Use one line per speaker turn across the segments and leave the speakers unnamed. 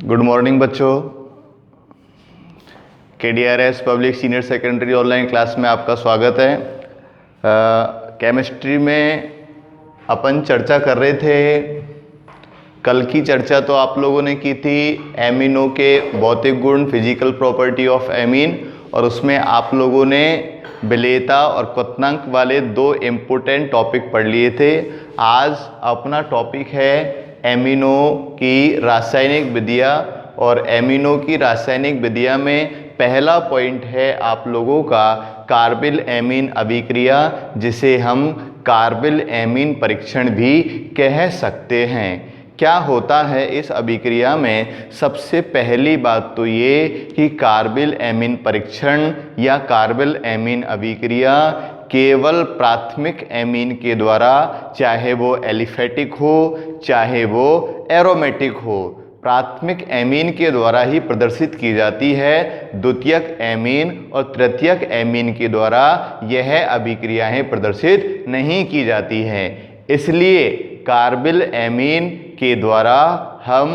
Good morning बच्चों। KDRS public senior secondary online class में आपका स्वागत है। केमिस्ट्री में अपन चर्चा कर रहे थे। कल की चर्चा तो आप लोगों ने की थी एमिनो के भौतिक गुण, फिजिकल प्रॉपर्टी ऑफ एमीन, और उसमें आप लोगों ने विलेयता और क्वथनांक वाले दो इम्पोर्टेंट टॉपिक पढ़ लिए थे। आज अपना टॉपिक है एमिनो की रासायनिक विधियाँ, और एमिनो की रासायनिक विधियाँ में पहला पॉइंट है आप लोगों का कार्बिल एमीन अभिक्रिया, जिसे हम कार्बिल एमीन परीक्षण भी कह सकते हैं। क्या होता है इस अभिक्रिया में? सबसे पहली बात तो ये कि कार्बिल एमीन परीक्षण या कार्बिल एमीन अभिक्रिया केवल प्राथमिक एमीन के द्वारा, चाहे वो एलिफेटिक हो चाहे वो एरोमेटिक हो, प्राथमिक एमीन के द्वारा ही प्रदर्शित की जाती है। द्वितीयक एमीन और तृतीयक एमीन के द्वारा यह अभिक्रियाएं प्रदर्शित नहीं की जाती हैं। इसलिए कार्बिल एमीन के द्वारा हम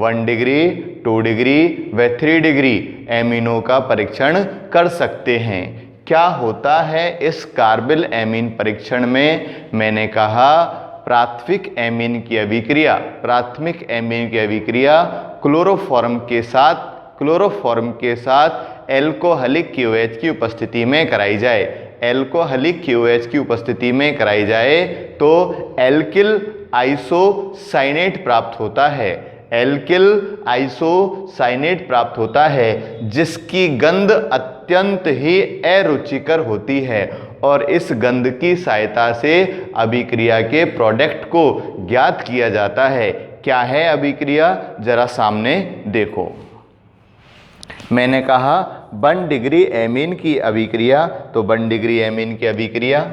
1 डिग्री, 2 डिग्री व 3 डिग्री एमीनों का परीक्षण कर सकते हैं। क्या होता है इस कार्बिल एमीन परीक्षण में? मैंने कहा प्राथमिक एमीन की अभिक्रिया, प्राथमिक एमीन की अभिक्रिया क्लोरोफॉर्म के साथ एल्कोहलिक KOH की उपस्थिति में कराई जाए। एल्कोहलिक KOH की उपस्थिति में कराई जाए तो एल्किल आइसोसाइनेट प्राप्त होता है। एल्किल आइसोसाइनेट प्राप्त होता है जिसकी गंध अत्यंत ही अरुचिकर होती है, और इस गंध की सहायता से अभिक्रिया के प्रोडक्ट को ज्ञात किया जाता है। क्या है अभिक्रिया? जरा सामने देखो। मैंने कहा 1 डिग्री एमीन की अभिक्रिया, तो 1 डिग्री एमीन की अभिक्रिया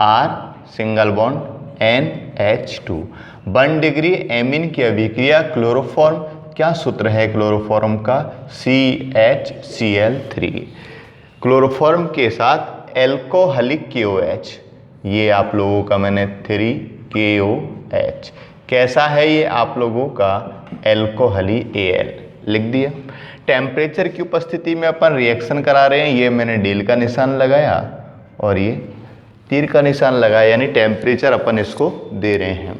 R single bond NH2। 1 degree amine की अभिक्रिया क्लोरोफॉर्म, क्या सूत्र है क्लोरोफॉर्म का? CHCl3। क्लोरोफॉर्म के साथ एल्कोहलिक KOH, ये आप लोगों का मैंने 3KOH। कैसा है ये आप लोगों का? एल्कोहली Al लिख दिया। टेम्परेचर की उपस्थिति में अपन रिएक्शन करा रहे हैं, ये मैंने डेल का निशान लगाया और ये तीर का निशान लगाया, यानी टेम्परेचर अपन इसको दे रहे हैं।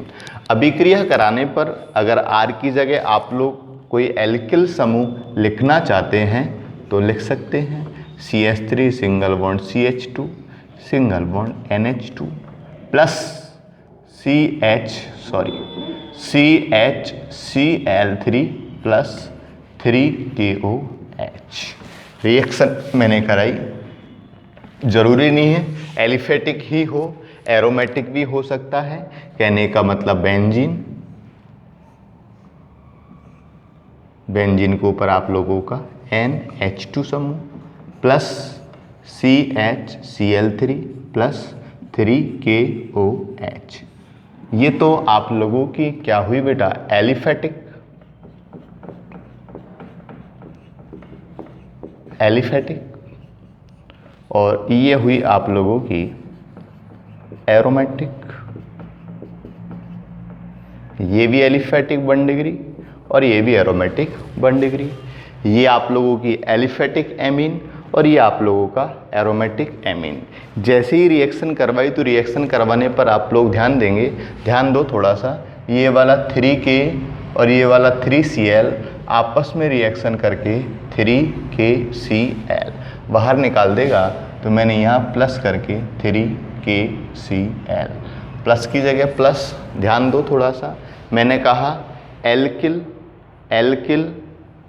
अभिक्रिया कराने पर अगर R की जगह आप लोग कोई एल्किल समूह लिखना चाहते हैं तो लिख सकते हैं। CH3 single bond CH2 single bond NH2 plus CHCl3 plus 3KOH। Reaction मैंने कराई, जरूरी नहीं है एलिफेटिक ही हो, एरोमेटिक भी हो सकता है। कहने का मतलब बेंजीन के ऊपर आप लोगों का NH2 समूह प्लस CHCl3 प्लस 3KOH। ये तो आप लोगों की क्या हुई बेटा? एलिफेटिक, और ये हुई आप लोगों की एरोमेटिक। ये भी एलिफेटिक 1 डिग्री और ये भी एरोमेटिक 1 डिग्री। ये आप लोगों की एलिफेटिक एमीन और ये आप लोगों का एरोमेटिक एमीन। जैसे ही रिएक्शन करवाई तो रिएक्शन करवाने पर आप लोग ध्यान देंगे, ध्यान दो थोड़ा सा। ये वाला 3K और ये वाला 3Cl आपस में रिएक्शन करके 3KCl बाहर निकाल देगा, तो मैंने यहाँ प्लस करके 3KCl, प्लस की जगह प्लस, ध्यान दो थोड़ा सा। मैंने कहा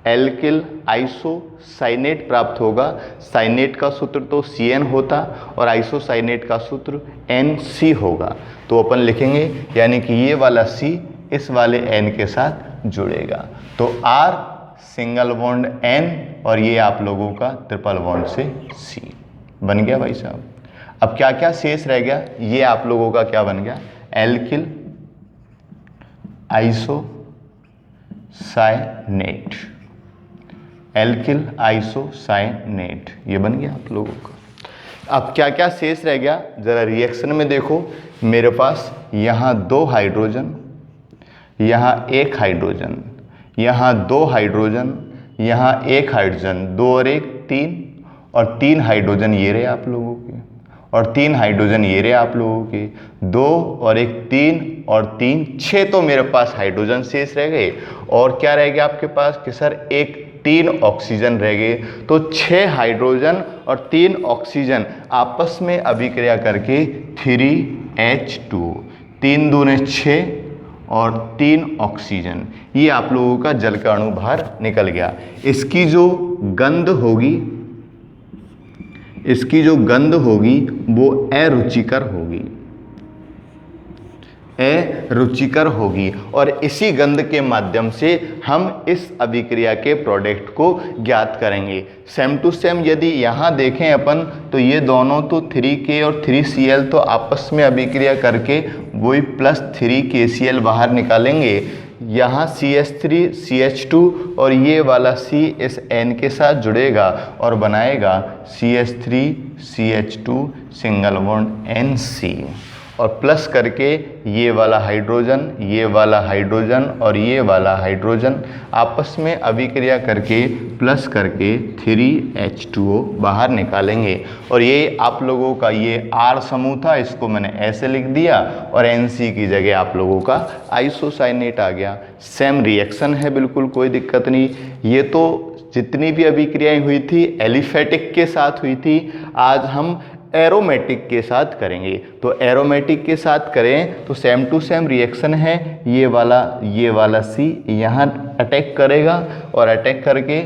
एल्किल आइसोसाइनेट प्राप्त होगा। साइनेट का सूत्र तो CN होता और आइसोसाइनेट का सूत्र NC होगा, तो अपन लिखेंगे, यानी कि ये वाला C इस वाले N के साथ जुड़ेगा, तो R सिंगल बॉन्ड N और ये आप लोगों का ट्रिपल बॉन्ड से C बन गया भाई साहब। अब क्या क्या शेष रह गया? ये आप लोगों का क्या बन गया? एल्किल आइसोसाइनेट, ये बन गया आप लोगों का। अब क्या क्या शेष रह गया जरा रिएक्शन में देखो। मेरे पास यहाँ 2 हाइड्रोजन, यहाँ 1 हाइड्रोजन, यहाँ 2 हाइड्रोजन, यहाँ 1 हाइड्रोजन, 2 और 1 3, और 3 हाइड्रोजन ये रहे आप लोगों के, और 3 हाइड्रोजन ये रहे आप लोगों के, 2 और 1 3 और 3 6 तो मेरे पास हाइड्रोजन शेष रह गए। और क्या रह गया आपके पास कि सर 3 ऑक्सीजन रह गए। तो 6 हाइड्रोजन और 3 ऑक्सीजन आपस में अभिक्रिया करके 3H2, 3 दूने 6 और 3 ऑक्सीजन, ये आप लोगों का जल का अणु बाहर निकल गया। इसकी जो गंध होगी, इसकी जो गंध होगी वो अरुचिकर होगी, अरुचिकर होगी, और इसी गंध के माध्यम से हम इस अभिक्रिया के प्रोडक्ट को ज्ञात करेंगे। सेम टू सेम यदि यहाँ देखें अपन तो ये दोनों तो 3K और 3Cl तो आपस में अभिक्रिया करके वही +3KCl बाहर निकालेंगे। यहाँ CH3 CH2 और ये वाला C इस N के साथ जुड़ेगा और बनाएगा CH3 CH2 single bond NC, और प्लस करके ये वाला हाइड्रोजन, ये वाला हाइड्रोजन और ये वाला हाइड्रोजन आपस में अभिक्रिया करके प्लस करके 3H2O बाहर निकालेंगे। और ये आप लोगों का ये R समूह था, इसको मैंने ऐसे लिख दिया, और NC की जगह आप लोगों का आइसोसाइनेट आ गया। सेम रिएक्शन है, बिल्कुल कोई दिक्कत नहीं। ये तो जितनी भी अभिक्रियाएं हुई थी एलिफेटिक के साथ हुई थी, आज हम एरोमेटिक के साथ करेंगे। तो एरोमेटिक के साथ करें तो सेम टू सेम रिएक्शन है, ये वाला C यहाँ अटैक करेगा और अटैक करके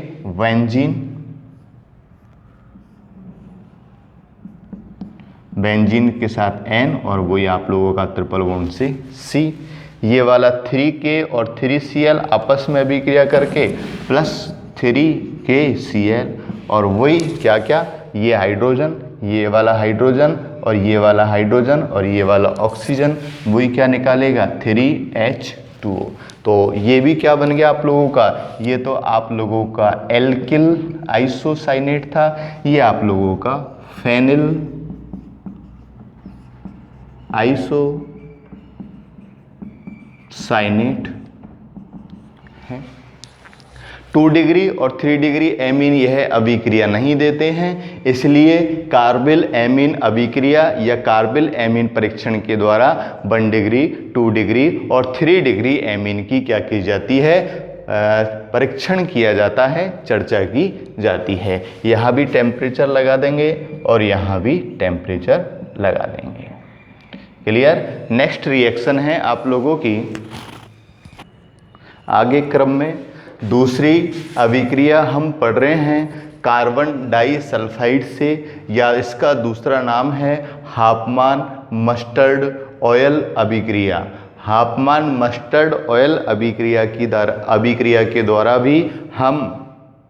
बेंजीन के साथ N, और वही आप लोगों का ट्रिपल बॉन्ड से C। ये वाला 3K और 3Cl आपस में अभिक्रिया करके +3KCl, और वही क्या क्या, ये हाइड्रोजन, ये वाला हाइड्रोजन और ये वाला हाइड्रोजन और ये वाला ऑक्सीजन, वही क्या निकालेगा 3H2O। तो ये भी क्या बन गया आप लोगों का, ये तो आप लोगों का एल्किल आइसोसाइनेट था, ये आप लोगों का फेनिल आइसोसाइनेट है। 2 डिग्री और 3 डिग्री एमीन यह अभिक्रिया नहीं देते हैं, इसलिए कार्बिल एमीन अभिक्रिया या कार्बिल एमीन परीक्षण के द्वारा 1 डिग्री, 2 डिग्री और 3 डिग्री एमीन की क्या की जाती है, परीक्षण किया जाता है, चर्चा की जाती है। यहाँ भी टेम्परेचर लगा देंगे और यहाँ भी टेम्परेचर लगा देंगे। क्लियर। नेक्स्ट रिएक्शन है आप लोगों की आगे क्रम में दूसरी अभिक्रिया हम पढ़ रहे हैं कार्बन डाइसल्फाइड से, या इसका दूसरा नाम है हाफमान मस्टर्ड ऑयल अभिक्रिया। हाफमान मस्टर्ड ऑयल अभिक्रिया के द्वारा भी हम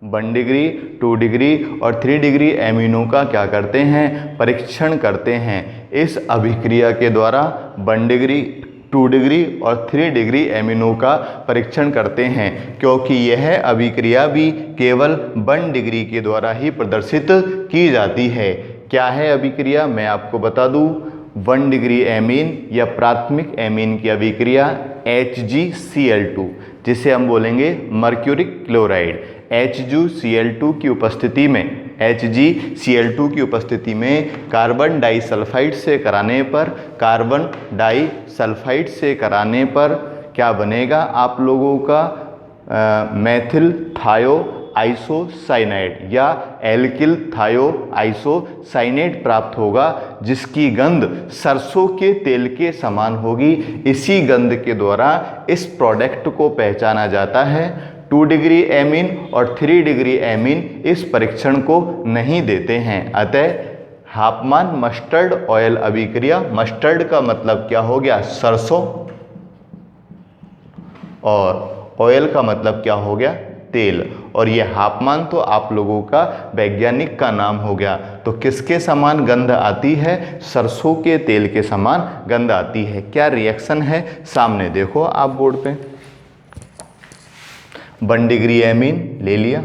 1 डिग्री, 2 डिग्री और 3 डिग्री एमिनो का क्या करते हैं, परीक्षण करते हैं। इस अभिक्रिया के द्वारा 1 डिग्री, 2 डिग्री और 3 डिग्री एमिनो का परीक्षण करते हैं, क्योंकि यह अभिक्रिया भी केवल 1 डिग्री के द्वारा ही प्रदर्शित की जाती है। क्या है अभिक्रिया, मैं आपको बता दूं। 1 डिग्री एमीन या प्राथमिक एमीन की अभिक्रिया HgCl2, जिसे हम बोलेंगे मर्क्यूरिक क्लोराइड। HgCl2 की उपस्थिति में, HgCl2 की उपस्थिति में कार्बन डाइसल्फाइड से कराने पर, कार्बन डाइसल्फाइड से कराने पर क्या बनेगा आप लोगों का मेथिल थायो आइसोसाइनेट या एल्किल थायो आइसोसाइनेट प्राप्त होगा, जिसकी गंध सरसों के तेल के समान होगी। इसी गंध के द्वारा इस प्रोडक्ट को पहचाना जाता है। 2 डिग्री एमीन और 3 डिग्री एमीन इस परीक्षण को नहीं देते हैं। अतः हाफमान मस्टर्ड ऑयल अभिक्रिया, मस्टर्ड का मतलब क्या हो गया, सरसों, और ऑयल का मतलब क्या हो गया, तेल। और ये हाफमान तो आप लोगों का वैज्ञानिक का नाम हो गया। तो किसके समान गंध आती है, सरसों के तेल के समान गंध आती है। क्या रिएक्शन है सामने देखो आप बोर्ड पे। 1 डिग्री एमीन ले लिया,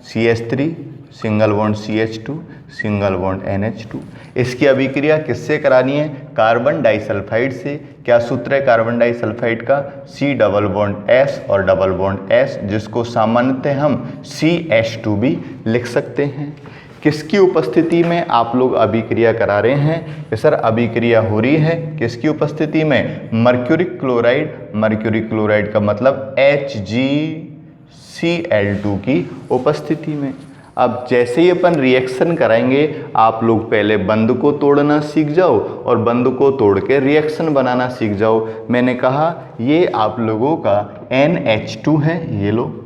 CH3 single bond CH2, single bond NH2। इसकी अभिक्रिया किससे करानी है? कार्बन डाइसल्फाइड से। क्या सूत्र है कार्बन डाइसल्फाइड का? C डबल बॉन्ड S और डबल बॉन्ड S, जिसको सामान्यतः हम CH2 भी लिख सकते हैं। किसकी उपस्थिति में आप लोग अभिक्रिया करा रहे हैं? कि सर अभिक्रिया हो रही है किसकी उपस्थिति में? Mercuric chloride. मर्क्यूरिक क्लोराइड का मतलब HgCl2 की उपस्थिति में। अब जैसे ही अपन रिएक्शन कराएंगे, आप लोग पहले बंध को तोड़ना सीख जाओ और बंध को तोड़ के रिएक्शन बनाना सीख जाओ। मैंने कहा ये आप लोगों का NH2 है, ये लो,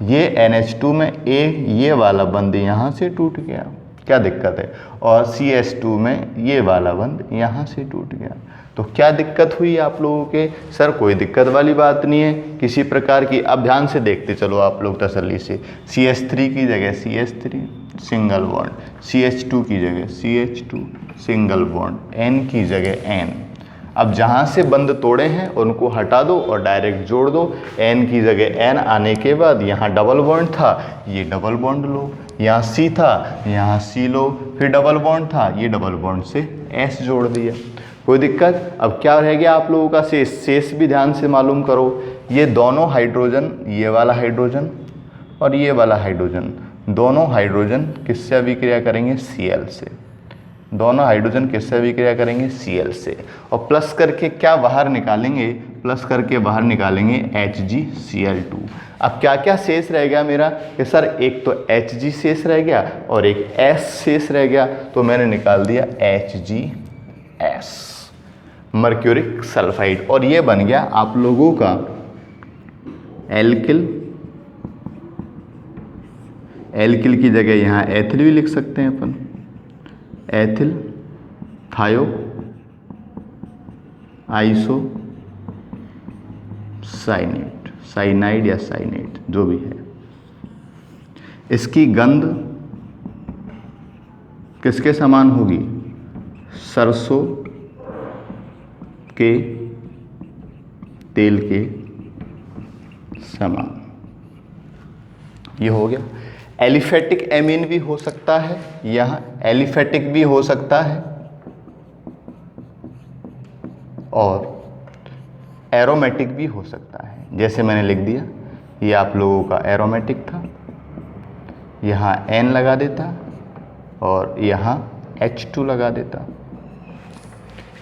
ये NH2 में ये वाला बंध यहाँ से टूट गया, क्या दिक्कत है? और CH2 में ये वाला बंध यहाँ से टूट गया, तो क्या दिक्कत हुई आप लोगों के? सर कोई दिक्कत वाली बात नहीं है किसी प्रकार की। अब ध्यान से देखते चलो आप लोग तसल्ली से। CH3 की जगह CH3 सिंगल बॉन्ड, CH2 की जगह CH2 सिंगल बॉन्ड, N की जगह N। अब जहाँ से बंध तोड़े हैं उनको हटा दो और डायरेक्ट जोड़ दो। N की जगह N आने के बाद यहाँ डबल बॉन्ड था, ये डबल बॉन्ड लो, यहाँ C था, यहाँ C लो, फिर डबल बॉन्ड था, ये डबल बॉन्ड से S जोड़ दिया। कोई दिक्कत? अब क्या रह गया आप लोगों का शेष? शेष भी ध्यान से मालूम करो। ये दोनों हाइड्रोजन, ये वाला हाइड्रोजन और ये वाला हाइड्रोजन, दोनों हाइड्रोजन किससे अभिक्रिया करेंगे? Cl से। दोनों हाइड्रोजन किससे अभिक्रिया करेंगे? Cl से। और प्लस करके क्या बाहर निकालेंगे? प्लस करके बाहर निकालेंगे HgCl2। अब क्या क्या शेष रह गया मेरा? कि सर एक तो Hg शेष रह गया और एक S शेष रह गया, तो मैंने निकाल दिया HgS, मर्क्यूरिक सल्फाइड। और ये बन गया आप लोगों का एल्किल। एल्किल की जगह यहाँ एथिल भी लिख सकते हैं अपन, एथिल थायो आइसो साइनेट, साइनाइड या साइनेट जो भी है। इसकी गंध किसके समान होगी? सरसों के तेल के समान। ये हो गया। एलिफेटिक एमीन भी हो सकता है, यहाँ एलिफेटिक भी हो सकता है और एरोमेटिक भी हो सकता है। जैसे मैंने लिख दिया, ये आप लोगों का एरोमेटिक था, यहाँ N लगा देता और यहाँ H2 लगा देता,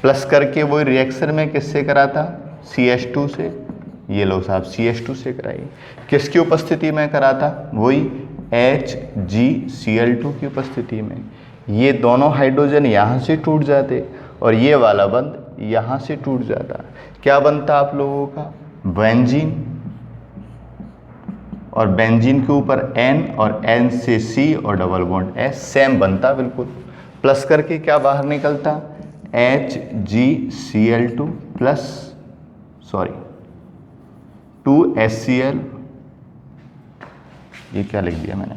प्लस करके वही रिएक्शन में किससे कराता? CH2 से। ये लो साहब CH2 से कराइए। किसकी उपस्थिति में कराता? वही HgCl2 की उपस्थिति में। ये दोनों हाइड्रोजन यहाँ से टूट जाते और ये वाला बंध यहाँ से टूट जाता। क्या बनता आप लोगों का? बेंजीन। और बेंजीन के ऊपर N और N से C और डबल बॉन्ड S, सेम बनता बिल्कुल। प्लस करके क्या बाहर निकलता? HgCl2 प्लस 2HCl, ये क्या लिख दिया मैंने,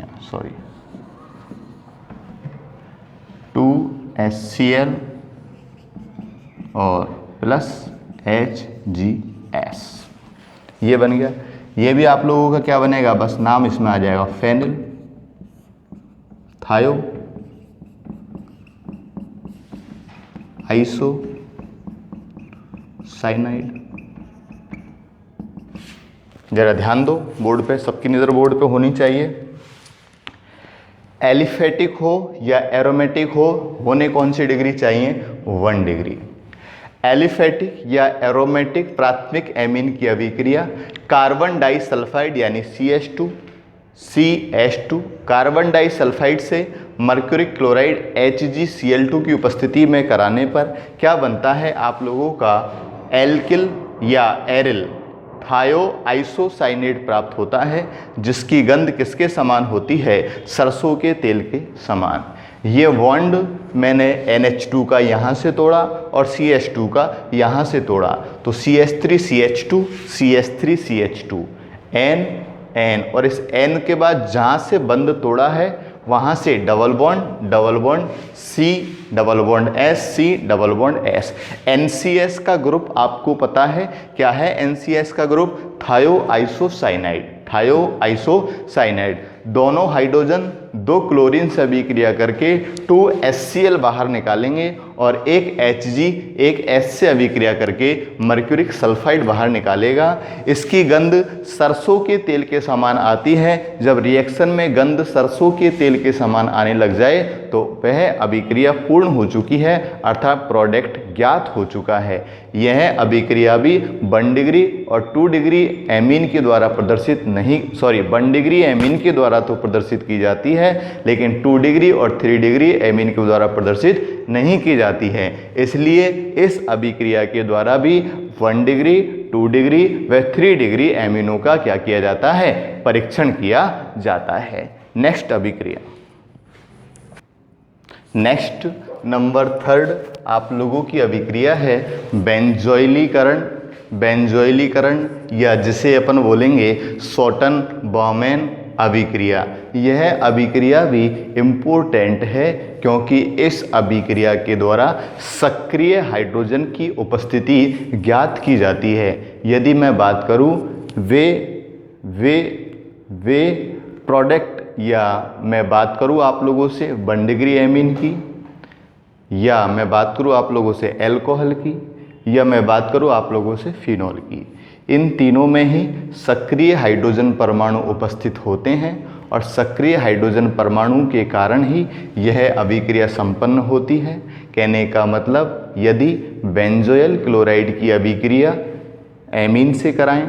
2HCl और प्लस HgS। ये बन गया। ये भी आप लोगों का क्या बनेगा? बस नाम इसमें आ जाएगा, फेनिल थायो आइसो साइनाइड। जरा ध्यान दो बोर्ड पे, सबकी नज़र बोर्ड पे होनी चाहिए। एलिफेटिक हो या एरोमेटिक हो, होने कौन सी डिग्री चाहिए? 1 डिग्री। एलिफेटिक या एरोमेटिक प्राथमिक एमीन की अभिक्रिया कार्बन डाइसल्फाइड यानी CH2 कार्बन डाइसल्फाइड से मर्क्यूरिक क्लोराइड HgCl2 की उपस्थिति में कराने पर क्या बनता है आप लोगों का? एल्किल या एरिल थायो आइसोसाइनेट प्राप्त होता है, जिसकी गंध किसके समान होती है? सरसों के तेल के समान। ये बॉन्ड मैंने NH2 का यहाँ से तोड़ा और CH2 का यहाँ से तोड़ा, तो CH3CH2 CH3CH2 N और इस N के बाद जहाँ से बंध तोड़ा है वहाँ से double bond C double bond S C double bond S। NCS का ग्रुप आपको पता है क्या है? NCS का ग्रुप थायो आइसोसाइनाइड, थायो आइसोसाइनाइड। दोनों हाइड्रोजन 2 क्लोरीन से अभिक्रिया करके 2HCl बाहर निकालेंगे और एक Hg एक H से अभिक्रिया करके मर्क्यूरिक सल्फाइड बाहर निकालेगा। इसकी गंध सरसों के तेल के समान आती है। जब रिएक्शन में गंध सरसों के तेल के समान आने लग जाए तो वह अभिक्रिया पूर्ण हो चुकी है, अर्थात प्रोडक्ट ज्ञात हो चुका है। यह अभिक्रिया भी 1 डिग्री और 2 डिग्री एमीन के द्वारा प्रदर्शित नहीं, 1 डिग्री एमीन के द्वारा तो प्रदर्शित की जाती है, लेकिन 2 डिग्री और 3 डिग्री एमीन के द्वारा प्रदर्शित नहीं की जाती है। इसलिए इस अभिक्रिया के द्वारा भी 1 डिग्री 2 डिग्री व 3 डिग्री एमीनों का क्या किया जाता है, परीक्षण किया जाता है। नेक्स्ट अभिक्रिया, नेक्स्ट नंबर 3 आप लोगों की अभिक्रिया है बेंजोइलीकरण। बेंजोइलीकरण या जिसे अपन बोलेंगे शॉर्टन बॉमेन अभिक्रिया। यह अभिक्रिया भी इम्पोर्टेंट है क्योंकि इस अभिक्रिया के द्वारा सक्रिय हाइड्रोजन की उपस्थिति ज्ञात की जाती है। यदि मैं बात करूं वे प्रोडक्ट, या मैं बात करूं आप लोगों से 1 डिग्री एमीन की, या मैं बात करूं आप लोगों से एल्कोहल की, या मैं बात करूं आप लोगों से फिनॉल की, इन तीनों में ही सक्रिय हाइड्रोजन परमाणु उपस्थित होते हैं और सक्रिय हाइड्रोजन परमाणु के कारण ही यह अभिक्रिया संपन्न होती है। कहने का मतलब यदि बेंजोइल क्लोराइड की अभिक्रिया एमीन से कराएं,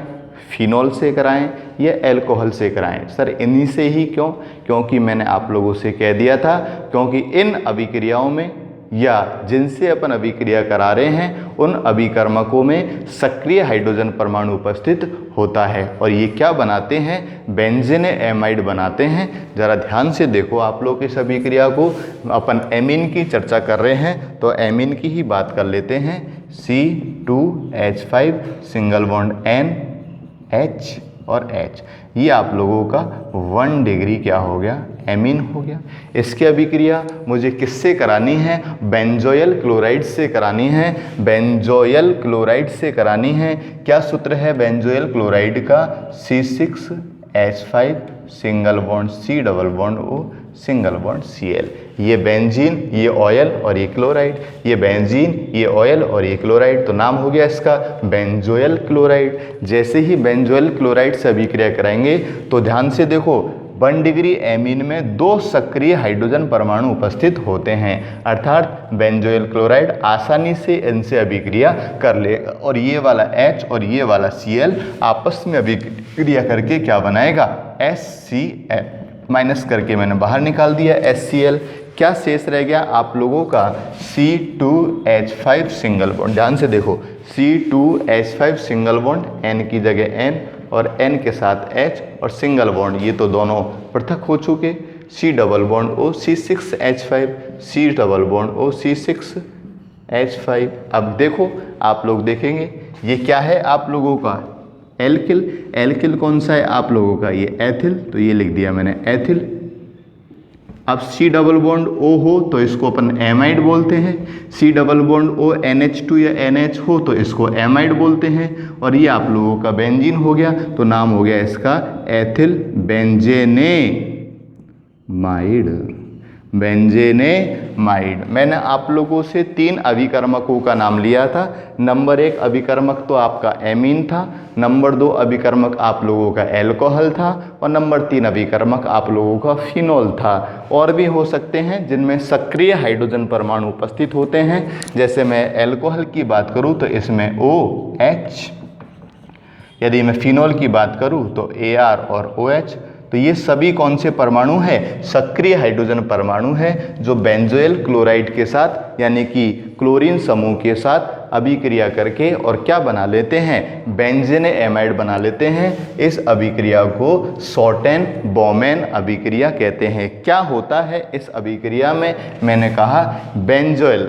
फिनॉल से कराएं या एल्कोहल से कराएं, सर इन्हीं से ही क्यों? क्योंकि मैंने आप लोगों से कह दिया था, क्योंकि इन अभिक्रियाओं में या जिनसे अपन अभिक्रिया करा रहे हैं उन अभिकर्मकों में सक्रिय हाइड्रोजन परमाणु उपस्थित होता है और ये क्या बनाते हैं, बेंजीन एमाइड बनाते हैं। जरा ध्यान से देखो आप लोग इस अभिक्रिया को। अपन एमीन की चर्चा कर रहे हैं तो एमीन की ही बात कर लेते हैं। C2H5 single bond N H और H, ये आप लोगों का 1 डिग्री क्या हो गया, एमीन हो गया। इसकी अभिक्रिया मुझे किससे करानी है, बेंजोइल क्लोराइड से करानी है। बेंजोइल क्लोराइड से करानी है। क्या सूत्र है बेंजोइल क्लोराइड का, C6H5 single bond C double bond O single bond Cl। ये बेंजीन, ये ऑयल और ये क्लोराइड, ये बेंजीन, ये ऑयल और ये क्लोराइड, तो नाम हो गया इसका बेंजोइल क्लोराइड। जैसे ही बेंजोइल क्लोराइड से अभिक्रिया कराएंगे तो ध्यान से देखो 1 डिग्री एमीन में 2 सक्रिय हाइड्रोजन परमाणु उपस्थित होते हैं, अर्थात बेंजोइल क्लोराइड आसानी से इनसे अभिक्रिया कर लेगा और ये वाला H और ये वाला Cl आपस में अभिक्रिया करके क्या बनाएगा, HCl। माइनस करके मैंने बाहर निकाल दिया HCl। क्या शेष रह गया आप लोगों का, C2H5 सिंगल बॉन्ड। ध्यान से देखो C2H5 सिंगल बॉन्ड, N की जगह N और N के साथ H और सिंगल बॉन्ड, ये तो दोनों पृथक हो चुके। C double bond O C6H5, C double bond O C6H5। अब देखो आप लोग देखेंगे ये क्या है आप लोगों का, एल्किल। एल्किल कौन सा है आप लोगों का, ये एथिल, तो ये लिख दिया मैंने एथिल। अब C डबल बॉन्ड O हो तो इसको अपन एमाइड बोलते हैं। C double bond O NH2 या NH हो तो इसको एमाइड बोलते हैं। और ये आप लोगों का बेंजीन हो गया तो नाम हो गया इसका एथिल बेंजेनेमाइड। बेंजेनेमाइड। मैंने आप लोगों से 3 अभिकर्मकों का नाम लिया था। नंबर 1 अभिकर्मक तो आपका एमीन था, नंबर 2 अभिकर्मक आप लोगों का एल्कोहल था और नंबर 3 अभिकर्मक आप लोगों का फिनॉल था। और भी हो सकते हैं जिनमें सक्रिय हाइड्रोजन परमाणु उपस्थित होते हैं। जैसे मैं एल्कोहल की बात करूं तो इसमें OH, यदि मैं फिनॉल की बात करूं तो AR और OH। तो ये सभी कौन से परमाणु हैं, सक्रिय हाइड्रोजन परमाणु हैं जो बेंजोइल क्लोराइड के साथ यानी कि क्लोरीन समूह के साथ अभिक्रिया करके और क्या बना लेते हैं, बेंजीन एमाइड बना लेते हैं। इस अभिक्रिया को शॉर्टन बॉमेन अभिक्रिया कहते हैं। क्या होता है इस अभिक्रिया में, मैंने कहा बेंजोइल,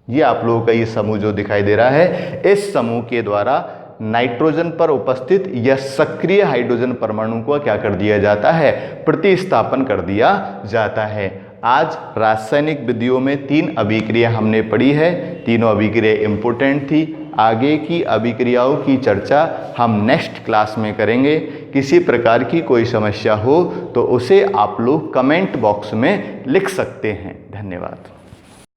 ये आप लोगों का ये समूह जो दिखाई दे रहा है, इस समूह के द्वारा नाइट्रोजन पर उपस्थित या सक्रिय हाइड्रोजन परमाणु को क्या कर दिया जाता है, प्रतिस्थापन कर दिया जाता है। आज रासायनिक विधियों में 3 अभिक्रिया हमने पढ़ी है, तीनों अभिक्रिया इंपोर्टेंट थी। आगे की अभिक्रियाओं की चर्चा हम नेक्स्ट क्लास में करेंगे। किसी प्रकार की कोई समस्या हो तो उसे आप लोग कमेंट बॉक्स में लिख सकते हैं। धन्यवाद।